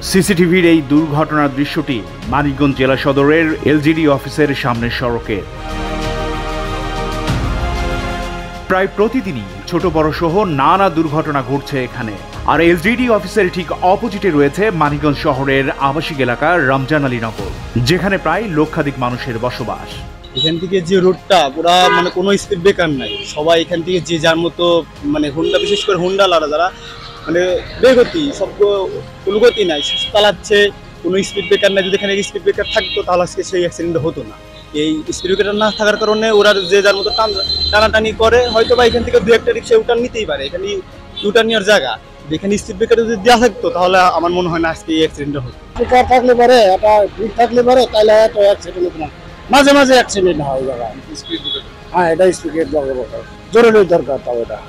সিসিটিভির এই দুর্ঘটনার দৃশ্যটি মানিকগঞ্জ জেলা সদরের এলজিডি অফিসের সামনের সড়কে। প্রায় প্রতিদিনই ছোট বড় সহ নানা দুর্ঘটনা ঘটছে এখানে। আর এলজিডি অফিসের ঠিক অপোজিটে রয়েছে মানিকগঞ্জ শহরের আবাসিক এলাকা রমজান আলী নগর, যেখানে প্রায় লক্ষাধিক মানুষের বসবাস। এখান থেকে যে রোডটা পুরা কোনো স্পিড ব্রেকার নাই, সবাই এখান থেকে যে যার মতো হুন্ডা, বিশেষ করে হুন্ডা লারা যারা বেগতি সব উলগতি নাই চালাচ্ছে, কোনো স্পিড ব্রেকার নাই। যদি এখানে স্পিড ব্রেকার থাকতো তাহলে আজকে সেই অ্যাক্সিডেন্ট হতো না। এই স্পিড ব্রেকার না থাকার কারণে ওরা যে যার মতো টানাটানি করে, হয়তো বা এখান থেকে দু একটা রিক্সা ইউটার্ন নিতেই পারে, এখানে ইউটার্ন নেওয়ার জায়গা। এখানে স্পিড ব্রেকার যদি দেওয়া থাকতো তাহলে আমার মনে হয় না আজকে এই অ্যাক্সিডেন্টটা হতো। স্পিকার থাকলে পারে, এটা ভিড় থাকলে পারে, তাহলে হয়তো অ্যাক্সিডেন্ট হতো না। মাঝে মাঝে অ্যাক্সিডেন্ট হয় জায়গা। হ্যাঁ, এটা স্পিডের দরকার, জরুরি দরকার। তাও এটা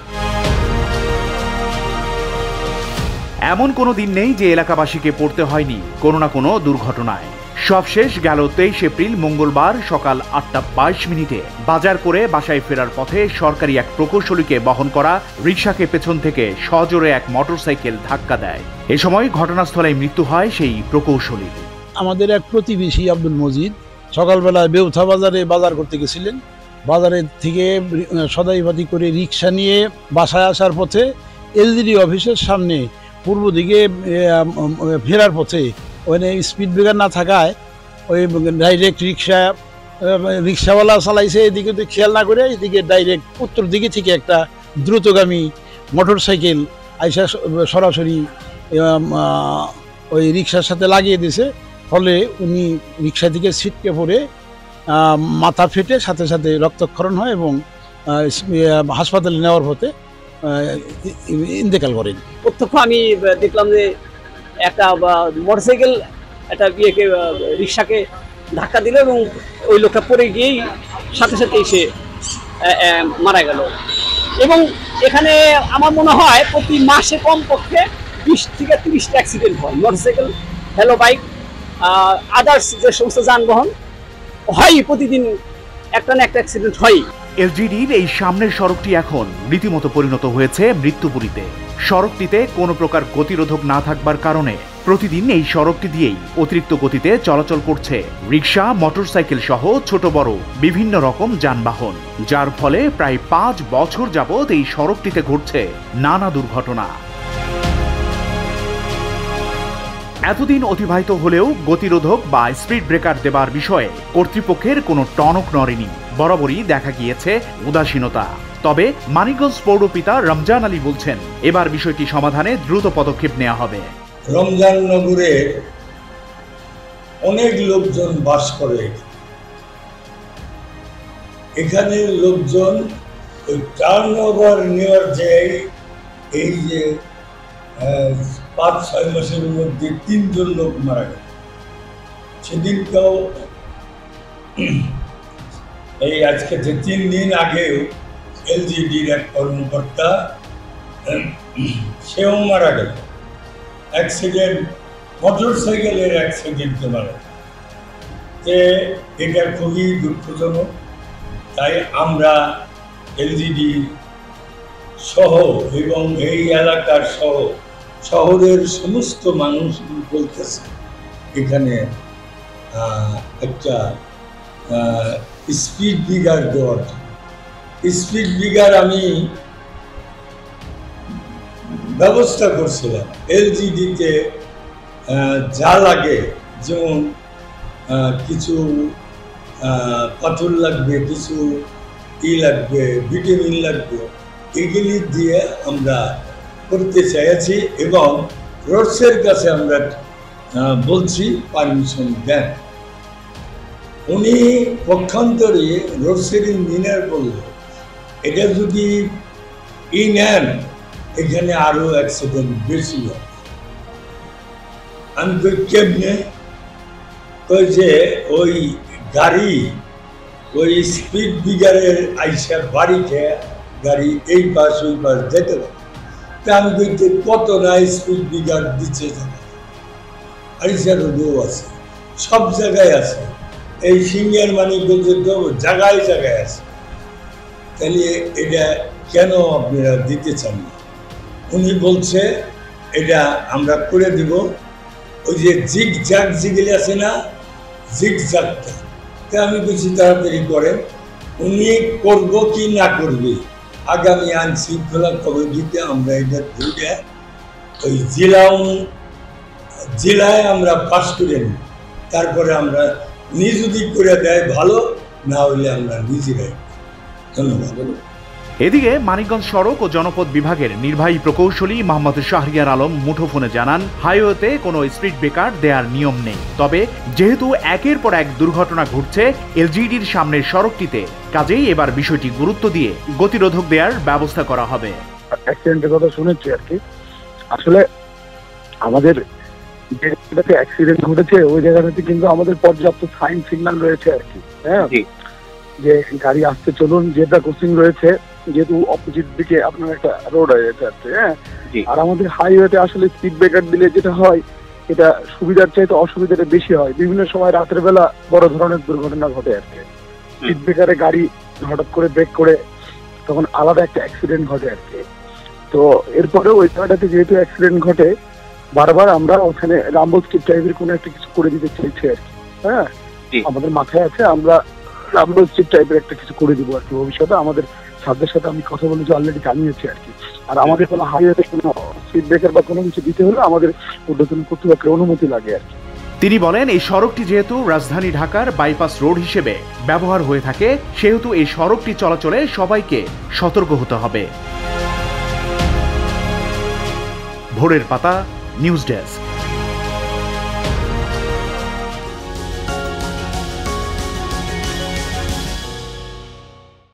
এমন কোনো দিন নেই যে এলাকাবাসীকে পড়তে হয়নি কোনো না কোনো দুর্ঘটনায়। সবশেষ গেল 23 এপ্রিল মঙ্গলবার সকাল 8:22 বাজার করে বাসায় ফেরার পথে সরকারি এক প্রকৌশলীকে বহন করা রিকশাকে পেছন থেকে সজোরে এক মোটরসাইকেল ধাক্কা দেয়। এ সময় ঘটনাস্থলে মৃত্যু হয় সেই প্রকৌশলী। আমাদের এক প্রতিবেশী আব্দুল মজিদ সকালবেলায় বেউথা বাজারে বাজার করতে গেছিলেন। বাজারের থেকে সদাইপাতি করে রিক্সা নিয়ে বাসায় আসার পথে এলজিডি অফিসের সামনে পূর্ব দিকে ফেরার পথে ওখানে স্পিড ব্রেকার না থাকায় ওই ডাইরেক্ট রিক্সাওয়ালা চালাইছে, এদিকে তো খেয়াল না করে এদিকে ডাইরেক্ট উত্তর দিকে থেকে একটা দ্রুতগামী মোটর সাইকেল আইসা সরাসরি ওই রিক্সার সাথে লাগিয়ে দিয়েছে। ফলে উনি রিক্সা থেকে ছিটকে পড়ে মাথা ফেটে সাথে সাথে রক্তক্ষরণ হয় এবং হাসপাতালে নেওয়ার পথে ইন্তেকাল করেন। প্রত্যক্ষ আমি দেখলাম যে একটা মোটরসাইকেল একটা রিক্সাকে ধাক্কা দিল এবং ওই লোকটা পড়ে গিয়েই সাথে সাথে এসে মারা গেল। এবং এখানে আমার মনে হয় প্রতি মাসে কমপক্ষে 20 থেকে 30টা অ্যাক্সিডেন্ট হয়। মোটরসাইকেল, হেলো বাইক, আদার্স যে সমস্ত যানবাহন হয়, প্রতিদিন একটা না একটা অ্যাক্সিডেন্ট হয়। এলজিডির এই সামনের সড়কটি এখন রীতিমতো পরিণত হয়েছে মৃত্যুপুরীতে। সড়কটিতে কোনো প্রকার গতিরোধক না থাকবার কারণে প্রতিদিন এই সড়কটি দিয়েই অতিরিক্ত গতিতে চলাচল করছে রিক্সা, মোটরসাইকেল সহ ছোট বড় বিভিন্ন রকম যানবাহন, যার ফলে প্রায় 5 বছর যাবৎ এই সড়কটিতে ঘটছে নানা দুর্ঘটনা। এতদিন অতিবাহিত হলেও গতিরোধক বা স্পিড ব্রেকার দেবার বিষয়ে কর্তৃপক্ষের কোনো টনক নড়েনি। বরাবরই দেখা গিয়েছে উদাসীনতা। তবে মানিকগঞ্জ পৌরপিতা রমজান আলী বলছেন, এবার বিষয়টি সমাধানে দ্রুত পদক্ষেপ নেওয়া হবে। রমজান নগরে অনেক লোকজন বাস করে, এখানে লোকজন ওই টার্ন ওভার নেওয়ার যে এই যে 5-6 মাসের মধ্যে 3 জন লোক মারা গেল। সেদিনটাও এই আজকে যে 3 দিন আগেও এলজিডির এক কর্মকর্তা সেও মারা গেল অ্যাক্সিডেন্ট, মোটর সাইকেলের অ্যাক্সিডেন্টে মারা গেল। এটা খুবই দুঃখজনক। তাই আমরা এলজিডি সহ এবং এই এলাকার সহ শহরের সমস্ত মানুষ বলতেছে এখানে একটা স্পিড ব্রেকার দেওয়ার। স্পিড ব্রেকার আমি ব্যবস্থা করছিলাম এলজিডিতে যা লাগে, যেমন কিছু পাথর লাগবে, কিছু লাগবে, ভিটামিন লাগবে, এগুলি দিয়ে আমরা করতে চাইছি এবং রোডসের কাছে আমরা বলছি পারমিশন দেন। উনি পক্ষান্তরে রোডসের ইঞ্জিনিয়ার বলল এটা যদি নেন এখানে আরো অ্যাক্সিডেন্ট বেশি হয়। আমি কেমনে কই যে ওই গাড়ি ওই স্পিড ব্রেকারের আইসা বাড়িতে গাড়ি এই পাশ ওই পাশ যেতে পারে। তা আমি বলতে কত না স্পিড ব্রেকার দিচ্ছে, আইসা রোডও আছে, সব জায়গায় আছে, এই সিঙ্গার মানিকগঞ্জ জায়গায় জায়গায় আছে। তাহলে এটা কেন আপনারা দিতে চান না? উনি বলছে এটা আমরা করে দিব, ওই যে জিগ জ্যাগ যেগুলি আছে না, জিগ জ্যাগটা, তা আমি বলছি তাড়াতাড়ি করেন। উনি করব কি না করবে, আগামী আইন শৃঙ্খলা কমিটিতে আমরা এটা ধরে ওই জেলায় আমরা পাস করে নিই, তারপরে আমরা যদি করে দেয় ভালো, না হলে আমরা নিজেরাই। ধন্যবাদ। এদিকে মানিকগঞ্জ সড়ক ও জনপথ বিভাগের নির্বাহী প্রকৌশলী মোহাম্মদ শাহরিয়ার আলম মুঠোফোনে জানান, হাইওয়েতে কোনো স্পিড ব্রেকার দেওয়ার নিয়ম নেই। তবে যেহেতু একের পর এক দুর্ঘটনা ঘটছে এলজিইডির সামনের সড়কটিতে, কাজেই এবার বিষয়টি গুরুত্ব দিয়ে গতিরোধক দেওয়ার ব্যবস্থা করা হবে। অ্যাক্সিডেন্টের কথা শুনেছি আর কি, আসলে আমাদের যে জায়গাতে অ্যাক্সিডেন্ট ঘটেছে ওই জায়গাটাতে কিন্তু আমাদের পর্যাপ্ত সাইন সিগন্যাল রয়েছে আর কি। হ্যাঁ, যে গাড়ি আসতে চলুন, যেটা ক্রসিং রয়েছে, যেহেতু অপোজিট দিকে আপনার একটা রোড হয়ে যাচ্ছে আর কি। হ্যাঁ, আর আমাদের হাইওয়েতে আসলে স্পিড ব্রেকার দিলে যেটা হয়, এটা সুবিধার চাইতে অসুবিধাটা বেশি হয়। বিভিন্ন সময় রাতের বেলা বড় ধরনের দুর্ঘটনা ঘটে আর কি। স্পিড ব্রেকারে গাড়ি হঠাৎ করে ব্রেক করে তখন আলাদা একটা অ্যাক্সিডেন্ট ঘটে আর কি। তো এরপরে ওই জায়গাটাতে যেহেতু অ্যাক্সিডেন্ট ঘটে, বারবার আমরা ওখানে রাম্বো স্ট্রিপ টাইপের কোনো একটা কিছু করে দিতে চাইছি আর কি। হ্যাঁ, আমাদের মাথায় আছে আমরা রাম্বো স্ট্রিপ টাইপের একটা কিছু করে দিব আর কি ভবিষ্যতে। আমাদের সাথের সাথে আমি কথা বলেছি, অলরেডি জানিয়েছি আর কি। আর আমাদের কোনো হাইওয়েতে কোনো স্পিড ব্রেকার বা কোনো কিছু দিতে হলে আমাদের ঊর্ধ্বতন কর্তৃপক্ষের অনুমতি লাগে আর কি। তিনি বলেন, এই সড়কটি যেহেতু রাজধানী ঢাকার বাইপাস রোড হিসেবে ব্যবহার হয়ে থাকে, সেহেতু এই সড়কটি চলাচলে সবাইকে সতর্ক হতে হবে। ভোরের পাতা, নিউজ ডেস্ক।